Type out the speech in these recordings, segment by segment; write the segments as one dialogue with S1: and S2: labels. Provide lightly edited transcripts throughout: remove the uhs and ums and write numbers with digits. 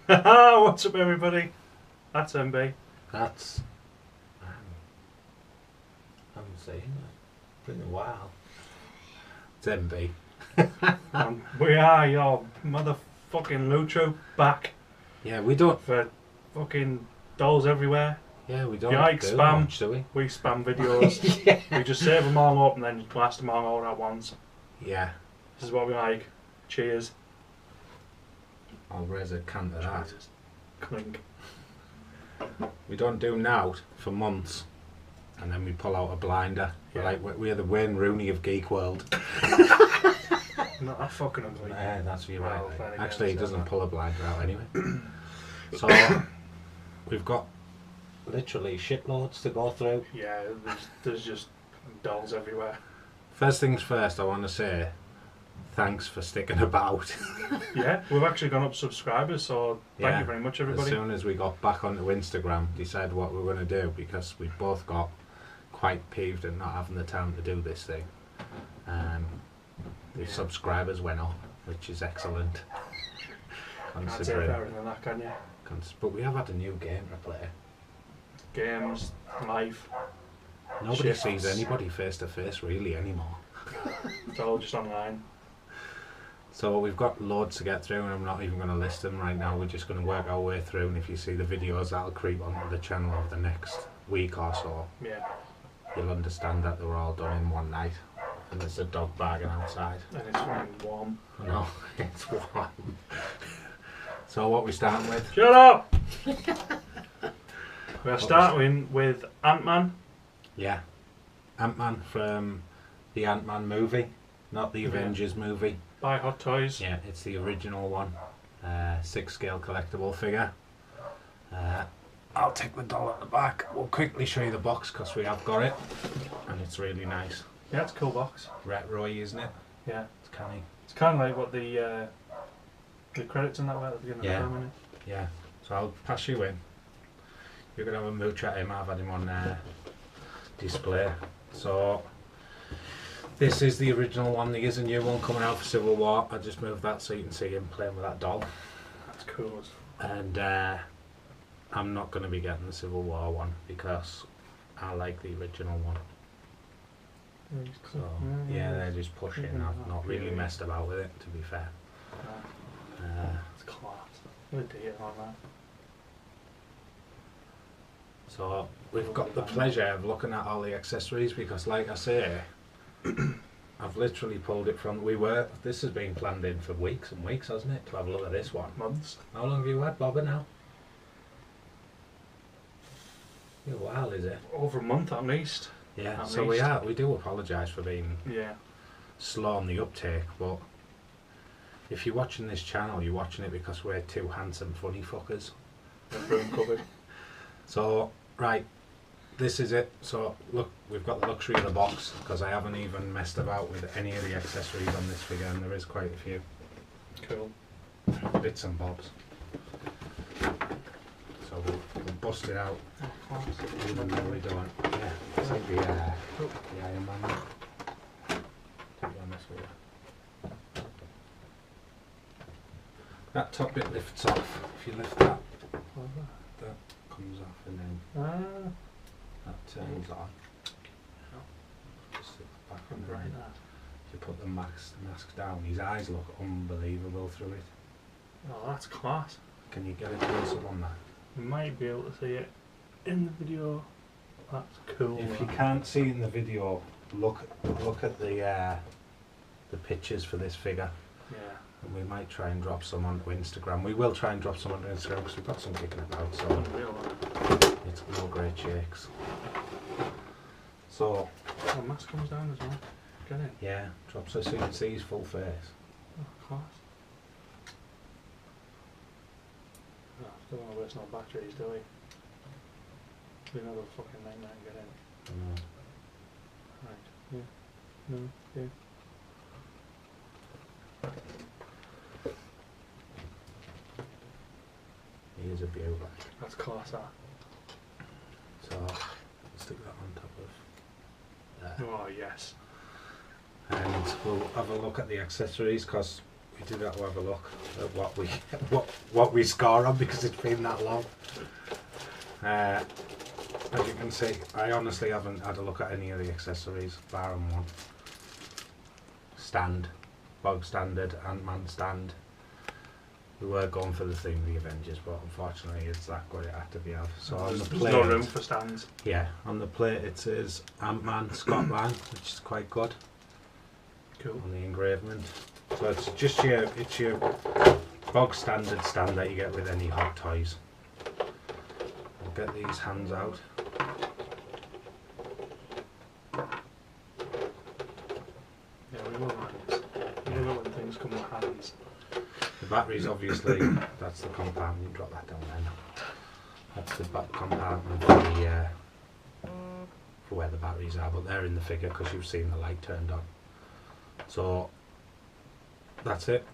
S1: What's up, everybody? That's MB.
S2: That's... I haven't seen that. Been a while. It's MB.
S1: And we are your motherfucking Lucho back
S2: Yeah, we don't...
S1: for fucking dolls everywhere.
S2: Yeah, we don't
S1: You like
S2: do
S1: spam?
S2: much, do we?
S1: We spam videos.
S2: Yeah.
S1: We just save them all up and then blast them all at once.
S2: Yeah.
S1: This is what we like. Cheers.
S2: I'll raise a can to that.
S1: Cheers. Clink.
S2: We don't do now for months. And then we pull out a blinder.
S1: Yeah.
S2: We're the Wayne Rooney of Geek World.
S1: Not that fucking ugly.
S2: Yeah, that's you're right.
S1: Well,
S2: mate.
S1: then again,
S2: Actually, he
S1: so
S2: doesn't
S1: that-
S2: pull a blinder out anyway. So, we've got literally shitloads to go through.
S1: Yeah, there's just dolls everywhere.
S2: First things first, I want to say thanks for sticking about.
S1: Yeah, we've actually gone up subscribers, so thank
S2: Yeah.
S1: you very much,
S2: As
S1: everybody.
S2: soon as we got back onto Instagram, decided what we were going to do because we both got quite peeved at not having the time to do this thing. The
S1: Yeah.
S2: subscribers went up, which is excellent.
S1: Can't say
S2: Considering,
S1: better than that, can you?
S2: but we have had a new game to play.
S1: Games, life,
S2: Nobody
S1: Shifts.
S2: sees anybody face to face really anymore.
S1: it's all just online.
S2: So we've got loads to get through, and I'm not even going to list them right now. We're just going to work our way through, and if you see the videos that'll creep onto the channel over the next week or so,
S1: Yeah,
S2: you'll understand that they were all done in one night. And there's a dog barking outside.
S1: and it's running warm.
S2: No, it's warm. So what we starting with?
S1: Shut up! We're starting with Ant-Man.
S2: Yeah, Ant-Man from the Ant-Man movie, not the
S1: Yeah.
S2: Avengers movie.
S1: By Hot Toys.
S2: Yeah, it's the original one. 6-scale collectible figure. I'll take the doll at the back. We'll quickly show you the box because we have got it, and it's really nice.
S1: Yeah, it's a cool box.
S2: Retro, isn't it?
S1: Yeah,
S2: It's canny.
S1: it's kind of like what the credits in that were at the beginning
S2: Yeah.
S1: of the film, innit?
S2: Yeah. So I'll pass you in. You're gonna have a mooch at him. I've had him on display. So this is the original one. There is a new one coming out for Civil War. I just moved that so you can see him playing with that doll.
S1: That's cool.
S2: And I'm not going to be getting the Civil War one because I like the original one. So yeah, they're just pushing. I've not really messed about with it, to be fair.
S1: It's class. What a deal on that.
S2: So we've got the pleasure of looking at all the accessories because, like I say, I've literally pulled it from. This has been planned in for weeks and weeks, hasn't it? To have a look at this one.
S1: Months.
S2: How long have you had Bobber now? A while, is it?
S1: Over a month at least.
S2: Yeah.
S1: At
S2: So
S1: least.
S2: we do apologise for being
S1: Yeah.
S2: slow on the uptake, but if you're watching this channel, you're watching it because we're two handsome, funny fuckers.
S1: The room cupboard.
S2: So, right, this is it. So, look, we've got the luxury of the box because I haven't even messed about with any of the accessories on this figure, and there is quite a few
S1: Cool.
S2: bits and bobs. So we'll bust it out,
S1: Oh, class.
S2: even though we don't. Yeah, it's like the Iron Man. To be honest with you. That top bit lifts off. If you lift that, that comes off, and then
S1: Ah,
S2: that turns on. Just sit back on the
S1: right
S2: right.
S1: there.
S2: If you put the mask down, his eyes look unbelievable through it.
S1: Oh, that's class.
S2: Can you get a close up on that?
S1: You might be able to see it in the video. That's cool.
S2: If you can't see in the video, look at the pictures for this figure.
S1: Yeah.
S2: And we might try and drop some onto Instagram. We will try and drop some onto Instagram because we've got some kicking about, so
S1: Unreal.
S2: it's no great shakes. So
S1: Oh, mask comes down as well. Get it.
S2: yeah, drop so you can see his full face.
S1: Oh, class. Oh, don't want to waste no batteries, do we? We know the fucking name and get in. Right. Yeah. No. Yeah.
S2: He is a beauty.
S1: That's class, that.
S2: So stick that on top of there.
S1: Oh, yes.
S2: And we'll have a look at the accessories because we did have to have a look at what we score on because it's been that long. As you can see, I honestly haven't had a look at any of the accessories, barring one. Stand, bog standard, Ant-Man stand. We were going for the theme of the Avengers, but unfortunately it's that good it had to be have. So on the
S1: There's
S2: plate,
S1: no room for stands.
S2: yeah, on the plate it says Ant-Man Scotland, which is quite good.
S1: Cool.
S2: On the engravement. So it's just your bog standard stand that you get with any Hot Toys. I'll get these hands out.
S1: Yeah, we love hands. We love when things come with hands.
S2: The batteries, obviously, that's the compartment. You drop that down there now. That's the back compartment for where the batteries are, but they're in the figure because you've seen the light turned on. So that's it.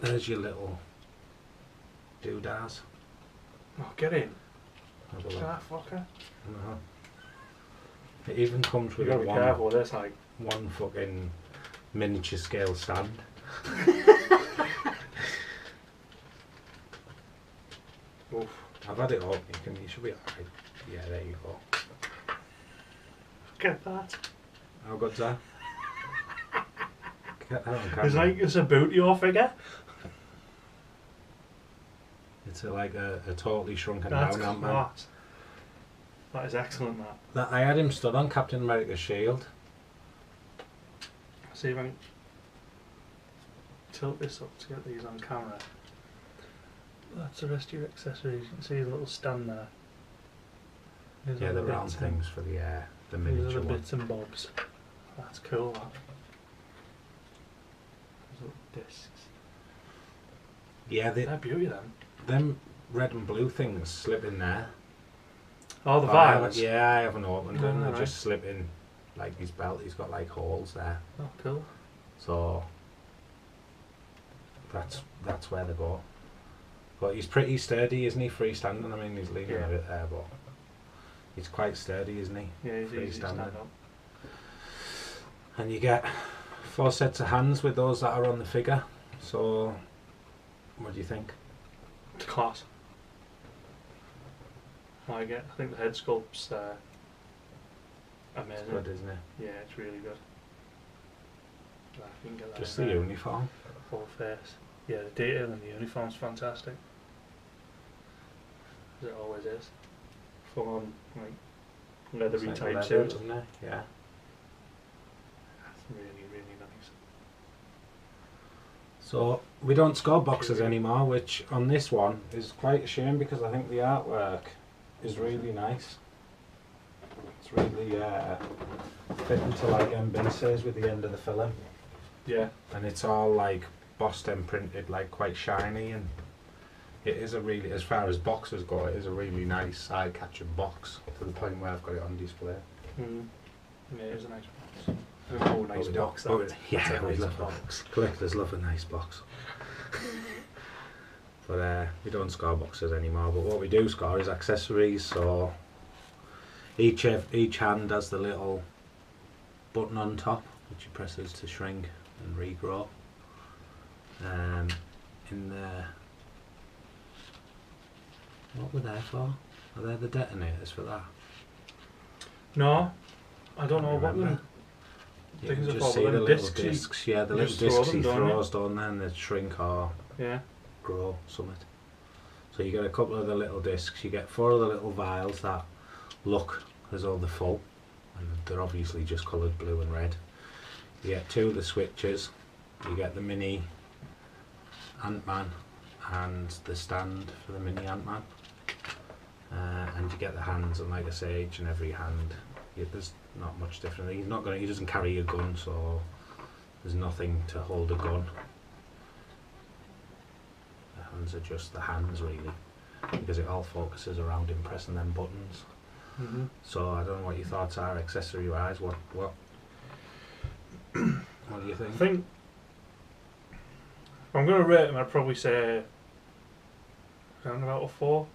S2: There's your little doodads.
S1: Oh, get in.
S2: Have a
S1: Look
S2: look.
S1: at that fucker.
S2: Uh-huh. It even comes
S1: You
S2: with
S1: gotta
S2: a
S1: be careful with this, like.
S2: one fucking miniature scale stand.
S1: Oof.
S2: I've had it up. You should be alright. Yeah, there you go.
S1: Look at that.
S2: How good's that? Get that on camera.
S1: It's like it's a boot your figure.
S2: It's like a totally shrunken
S1: That's
S2: down Ant-Man.
S1: class. That is excellent, that.
S2: That I had him stood on Captain America's shield.
S1: See if I can tilt this up to get these on camera. That's the rest of your accessories. You can see the little stand there. These
S2: Yeah,
S1: are
S2: the round
S1: bits
S2: things for the
S1: These are
S2: miniature
S1: the
S2: one.
S1: bits and bobs. That's cool, that. Those little discs.
S2: Yeah,
S1: They're beauty then.
S2: them red and blue things slip in there.
S1: Oh, the
S2: But I
S1: vials?
S2: haven't- yeah, I haven't opened them. They
S1: Right.
S2: just slip in like his belt. He's got like holes there.
S1: Oh, cool.
S2: So that's where they go. But he's pretty sturdy, isn't he? Freestanding. I mean, he's leaning
S1: Yeah.
S2: a bit there, but he's quite sturdy, isn't he?
S1: Yeah, he's easy to stand
S2: Freestanding.
S1: up.
S2: And you get 4 sets of hands with those that are on the figure. So, what do you think?
S1: It's class. I think the head sculpt's amazing.
S2: It's good, isn't it?
S1: Yeah, it's really good. I can get that
S2: Just
S1: in
S2: the
S1: there.
S2: uniform.
S1: Full face. Yeah, the detail in the uniform's fantastic. As it always is. Full on, like, leathery
S2: It's like
S1: type
S2: leather,
S1: suit.
S2: isn't it? Yeah.
S1: That's really, really nice.
S2: So we don't score boxes anymore, which on this one is quite a shame because I think the artwork is really nice. It's really fitting to like MB says with the end of the film,
S1: Yeah.
S2: and it's all like bossed and printed, like quite shiny, and it is a really, as far as boxes go, it is a really nice eye-catching box to the point where I've got it on display.
S1: Mm. Yeah, it is a nice box. Oh, nice
S2: we
S1: box.
S2: don't-
S1: That.
S2: yeah,
S1: That's a
S2: we
S1: nice
S2: love
S1: box.
S2: Collectors love a nice box. But we don't score boxes anymore, but what we do score is accessories. So each hand has the little button on top which he presses to shrink and regrow. In the, what were they for? Are they the detonators for that?
S1: No, I don't know what
S2: Remember?
S1: them.
S2: You
S1: Things
S2: can
S1: are
S2: just
S1: called
S2: see the
S1: them
S2: little
S1: discs.
S2: discs. Yeah, the
S1: you
S2: little
S1: just throw
S2: discs he
S1: them, don't you?
S2: throws down there and they shrink or
S1: Yeah.
S2: grow summit. So you get a couple of the little discs, you get 4 of the little vials that look as though they're full, and they're obviously just coloured blue and red. You get 2 of the switches, you get the mini Ant-Man and the stand for the mini Ant-Man, and you get the hands, and like I say, each and every hand, there's not much different. He doesn't carry a gun, so there's nothing to hold a gun. The hands are just the hands really, because it all focuses around him pressing them buttons.
S1: Mm-hmm.
S2: So I don't know what your thoughts are accessory wise. What what do you
S1: I
S2: think?
S1: think if I'm going to rate him, I'd probably say around about a 4.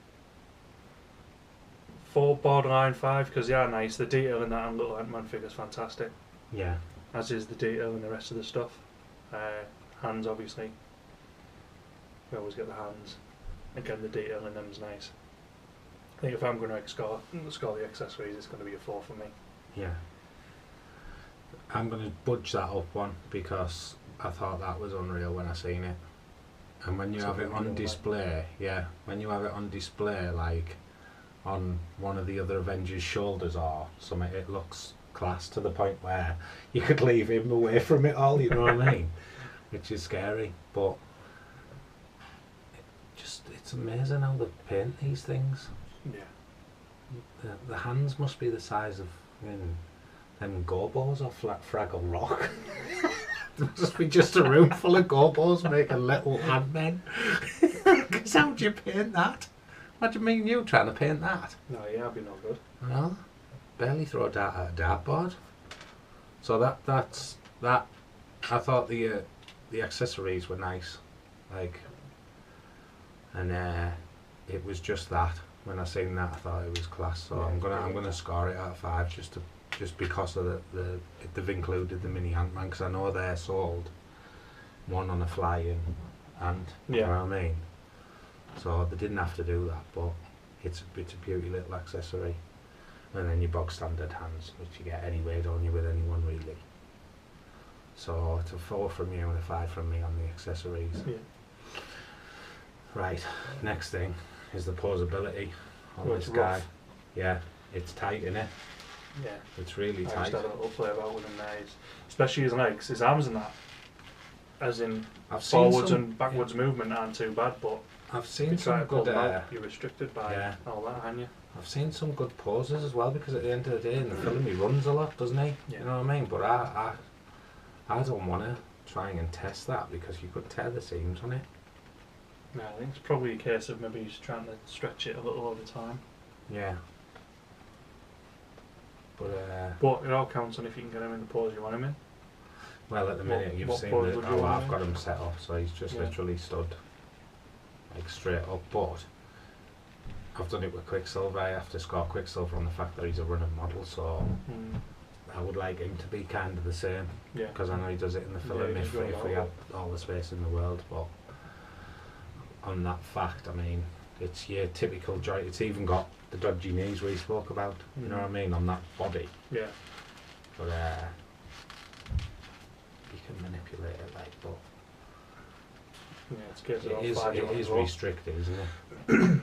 S1: 4 borderline 5, because they are nice. The detail in that little Ant-Man figure's fantastic,
S2: Yeah,
S1: as is the detail in the rest of the stuff. Hands, obviously, We always get the hands. Again, the detail in them is nice. I think if I'm going to score the accessories, it's going to be a 4 for me.
S2: Yeah. I'm going to budge that up one because I thought that was unreal when I seen it. And when you have it on display, when you have it on display, like on one of the other Avengers' shoulders or something, it looks class to the point where you could leave him away from it all, you know what I mean? Which is scary, but it's amazing how they paint these things.
S1: Yeah.
S2: The hands must be the size of them gobos off Fraggle Rock. There must be just a room full of gobos making little handmen. Because how do you paint that? What do you mean you trying to paint that?
S1: No, yeah, I'd be no good.
S2: Well, barely throw a dart at a dartboard. So that's that. I thought the accessories were nice, like, and it was just that. When I seen that, I thought it was class. So
S1: Yeah,
S2: I'm gonna score it out of 5 just because of they've included the mini Ant-Man, because I know they're sold one on a flying hand. You know what I mean? So they didn't have to do that, but it's a beauty little accessory. And then your bog standard hands, which you get anyway, don't you, with anyone really. So it's a 4 from you and a 5 from me on the accessories.
S1: Yeah.
S2: Right, next thing is the posability on
S1: Well,
S2: this
S1: it's
S2: guy.
S1: rough.
S2: Yeah, it's tight, innit?
S1: Yeah.
S2: It's really
S1: I
S2: tight.
S1: just had a little play about with him there. Especially his legs, his arms and that. As in
S2: I've seen
S1: forwards
S2: some,
S1: and backwards movement aren't too bad, but
S2: I've
S1: if
S2: seen
S1: you try
S2: some
S1: to pull
S2: good.
S1: them out, you're restricted by all that, aren't you?
S2: I've seen some good poses as well, because at the end of the day in the film he runs a lot, doesn't he?
S1: Yeah.
S2: You know what I mean? But I don't want to try and test that, because you could tear the seams on it.
S1: No, I think it's probably a case of maybe he's trying to stretch it a little over time.
S2: Yeah.
S1: But it all counts on if you can get him in the pose you want him in.
S2: Well, at the minute you've
S1: what
S2: seen
S1: pose
S2: that
S1: would you
S2: how
S1: want
S2: I've got him set up, so he's just literally stood like straight up. But I've done it with Quicksilver. I have to score Quicksilver on the fact that he's a running model, so I would like him to be kind of the same.
S1: Yeah.
S2: Because I know he does it in the film
S1: Yeah,
S2: if we had all the space in the world. But on that fact, I mean, it's your typical joint. It's even got the dodgy knees we spoke about. You know what I mean, on that body.
S1: Yeah.
S2: But you can manipulate it, like, but
S1: Yeah, it's a case of
S2: it is restricted, isn't it?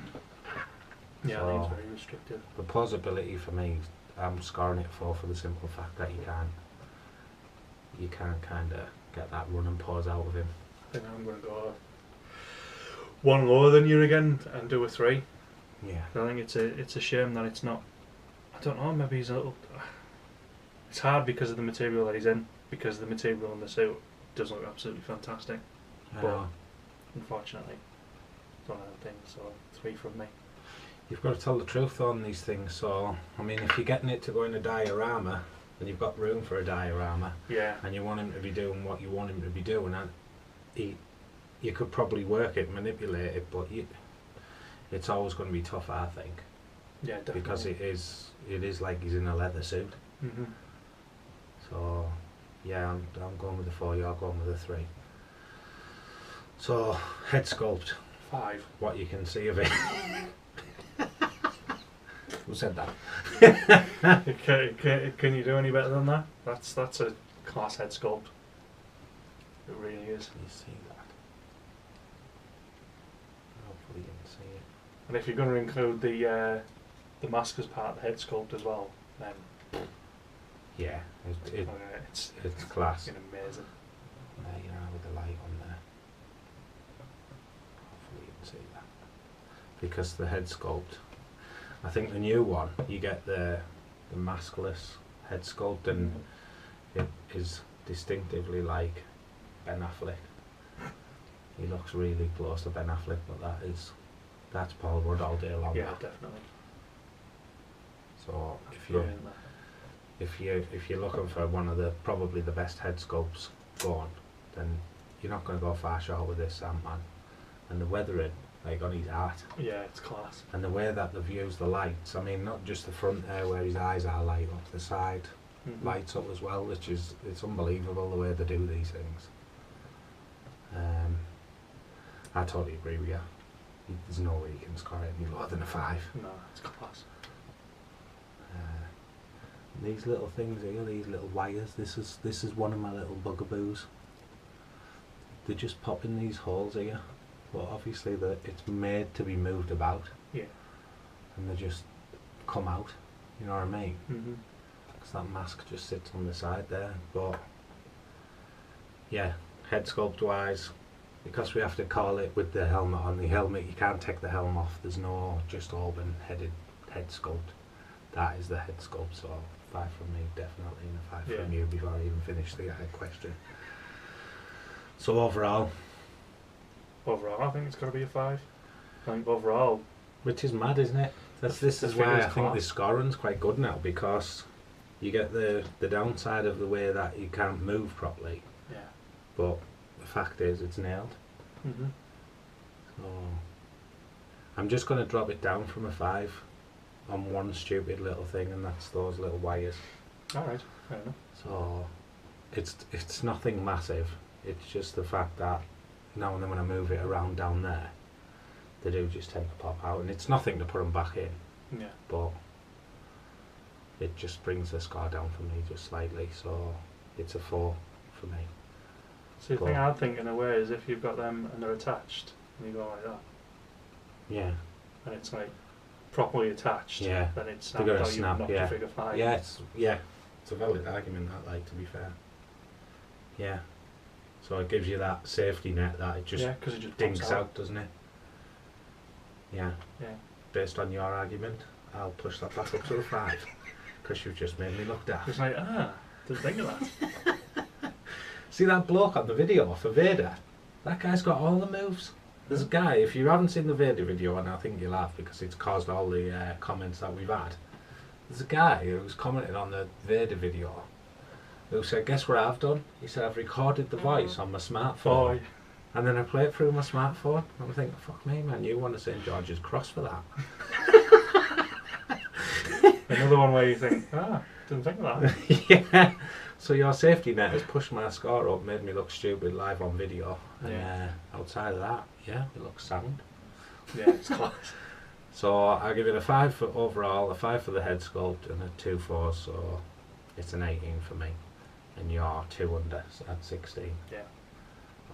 S1: Yeah, I think it's very restrictive.
S2: The plausibility for me, I'm scoring it for the simple fact that you can't kind of get that run and pause out of him.
S1: I think I'm going to go one lower than you again and do a 3.
S2: Yeah.
S1: I think it's a shame that it's not. I don't know. Maybe he's a little. It's hard because of the material that he's in. Because the material in the suit does look absolutely fantastic. But unfortunately, it's one of the things. So 3 from me.
S2: You've got to tell the truth on these things. So I mean, if you're getting it to go in a diorama, and you've got room for a diorama, and you want him to be doing what you want him to be doing, and you could probably work it, manipulate it, but it's always going to be tough, I think.
S1: Yeah, definitely.
S2: Because it is like he's in a leather suit.
S1: Mhm.
S2: So yeah, I'm going with the 4. You're going with the 3. So head sculpt.
S1: 5.
S2: What you can see of it. Who said that?
S1: Can you do any better than that? That's a class head sculpt. It really is.
S2: Can you see that? Hopefully you can see it.
S1: And if you're going to include the mask as part of the head sculpt as well, then
S2: yeah,
S1: it's
S2: class.
S1: fucking amazing.
S2: There you are with the light on there. Hopefully you can see that. Because the head sculpt, I think the new one, you get the maskless head sculpt, and it is distinctively like Ben Affleck. He looks really close to Ben Affleck, but that's Paul Rudd all day long.
S1: Yeah,
S2: now.
S1: definitely.
S2: So
S1: Brilliant,
S2: if you're looking for one of probably the best head sculpts going, then you're not going to go far short with this Ant-Man. And the weathering, like on his art,
S1: yeah, it's class.
S2: and the way that they've used the lights. I mean, not just the front there where his eyes are light up, the side lights up as well, which it's unbelievable the way they do these things. I totally agree with you. There's no way you can score it any lower than a 5.
S1: No, it's class.
S2: These little things here, these little wires, this is one of my little bugaboos. They just pop in these holes here, but obviously it's made to be moved about.
S1: Yeah.
S2: And they just come out, you know what I mean?
S1: Mhm.
S2: Because that mask just sits on the side there. But yeah, head sculpt wise, because we have to call it with the helmet on. The helmet, you can't take the helm off. There's no just open headed head sculpt. That is the head sculpt. So 5 from me, definitely, and a 5 from you before I even finish the question. So overall,
S1: I think it's got to be a 5. I think overall,
S2: which is mad, isn't it? This is why I think this scoring's quite good now, because you get the downside of the way that you can't move properly.
S1: yeah.
S2: But the fact is, it's nailed.
S1: Mhm.
S2: So I'm just going to drop it down from a 5 on one stupid little thing, and that's those little wires.
S1: All right. Fair enough.
S2: So it's nothing massive. It's just the fact that now and then when I move it around down there, they do just tend to pop out, and it's nothing to put them back in,
S1: Yeah.
S2: but it just brings the scar down for me just slightly. So it's a 4 for me.
S1: So the thing I'd think in a way is if you've got them and they're attached, and you go like that,
S2: Yeah.
S1: and it's like properly attached,
S2: Yeah.
S1: then it's
S2: They're
S1: snapped
S2: gonna
S1: out,
S2: snap,
S1: you've knocked
S2: yeah.
S1: your figure 5.
S2: Yeah, it's a valid argument, that, like, to be fair. Yeah. So it gives you that safety net that it just
S1: because it just
S2: dinks
S1: pops
S2: out, doesn't it? Yeah.
S1: Yeah.
S2: Based on your argument, I'll push that back up to a 5, because you've just made me look daft.
S1: It's like, didn't think of that.
S2: See that bloke on the video for Vader? That guy's got all the moves. There's a guy, if you haven't seen the Vader video, and I think you'll have because it's caused all the comments that we've had, there's a guy who's commented on the Vader video who said, guess what I've done? He said, I've recorded the voice on my smartphone, and then I play it through my smartphone. And I'm thinking, fuck me, man, you won the St. George's Cross for that.
S1: Another one where you think, didn't think of that.
S2: Yeah. So your safety net has pushed my score up, made me look stupid live on video. And outside of that, yeah, it looks sound.
S1: Yeah, it's class.
S2: So I'll give it a 5 for overall, a 5 for the head sculpt, and a 2 for, so it's an 18 for me. And you're 2 under, so that's 16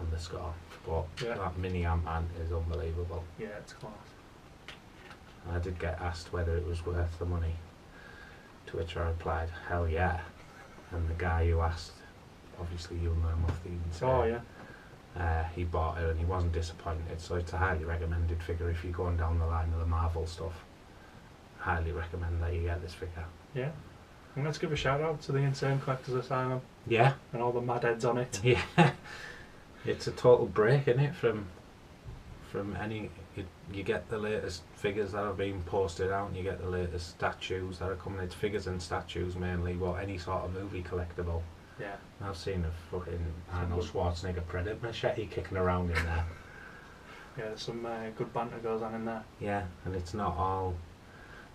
S2: on the score. But that mini Ant-Man is unbelievable.
S1: Yeah, it's class.
S2: I did get asked whether it was worth the money, to which I replied, hell yeah. And the guy who asked, obviously you'll know him off the internet. He bought it and he wasn't disappointed, so it's a highly recommended figure if you're going down the line of the Marvel stuff. Highly recommend that you get this figure. Yeah.
S1: And let's give a shout out to the Insane Collectors Asylum.
S2: Yeah.
S1: And all the mad heads on it.
S2: Yeah. It's a total break, isn't it, from any... You get the latest figures that have been posted out, and you get the latest statues that are coming. It's figures and statues mainly, but any sort of movie collectible.
S1: Yeah.
S2: I've seen a fucking Arnold Schwarzenegger Predator machete kicking around in there.
S1: Yeah, there's some good banter goes on in there.
S2: Yeah, and it's not all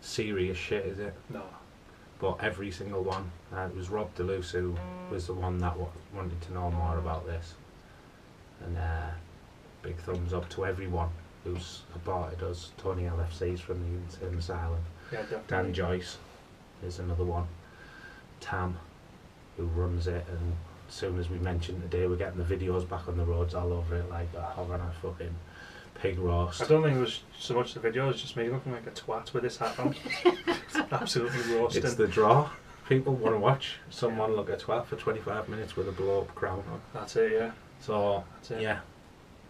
S2: serious shit, is it?
S1: No.
S2: But every single one. It was Rob DeLuce who was the one that wanted to know more about this. And big thumbs up to everyone who's supported us. Tony LFC's from the Insane Asylum.
S1: Yeah, definitely.
S2: Dan Joyce is another one. Tam, who runs it, and as soon as we mentioned today, we're getting the videos back on the roads all over it, like that, having a fucking pig roast.
S1: I don't think it was so much the video, it's just me looking like a twat with this hat on. It's absolutely roasting.
S2: It's the draw. People want to watch someone look a twat for 25 minutes with a blow up crown on.
S1: That's it, yeah.
S2: So,
S1: That's it.
S2: yeah,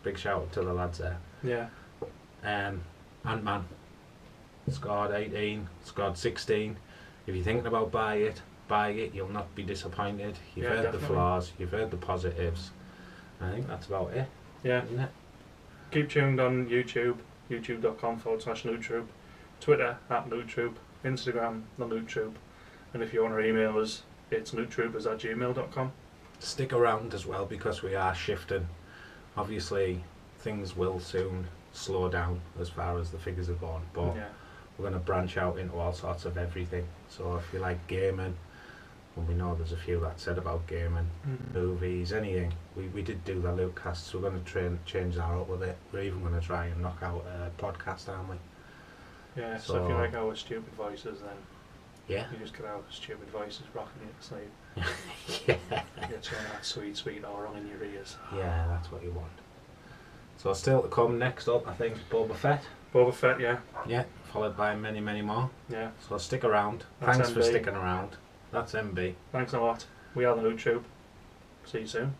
S2: big shout out to the lads there.
S1: Yeah.
S2: Ant-Man scored 18, scored 16. If you're thinking about buy it, you'll not be disappointed. You've heard
S1: definitely.
S2: the flaws, you've heard the positives. I think that's about it,
S1: Yeah.
S2: isn't it?
S1: Keep tuned on YouTube, youtube.com/NootTube, Twitter @NootTube, Instagram TheNootTube, and if you want to email us, it's noottroopers@gmail.com.
S2: Stick around as well, because we are shifting. Obviously, things will soon slow down as far as the figures are gone, but we're going to branch out into all sorts of everything. So if you like gaming, And we know there's a few that said about gaming, movies, anything. We did do the Lucas, so we're going to change that up with it. We're even going to try and knock out a podcast, aren't we?
S1: Yeah, so if you like our stupid voices, then
S2: yeah,
S1: you just get our stupid voices rocking you to sleep.
S2: yeah,
S1: Get you that sweet aura in your ears.
S2: yeah, that's what you want. So still to come next up, I think, Boba Fett.
S1: Boba Fett, yeah.
S2: Yeah, followed by many, many more.
S1: Yeah.
S2: So stick around.
S1: That's
S2: Thanks for
S1: MB.
S2: sticking around. That's MB.
S1: Thanks a lot. We are the Loot Troop. See you soon.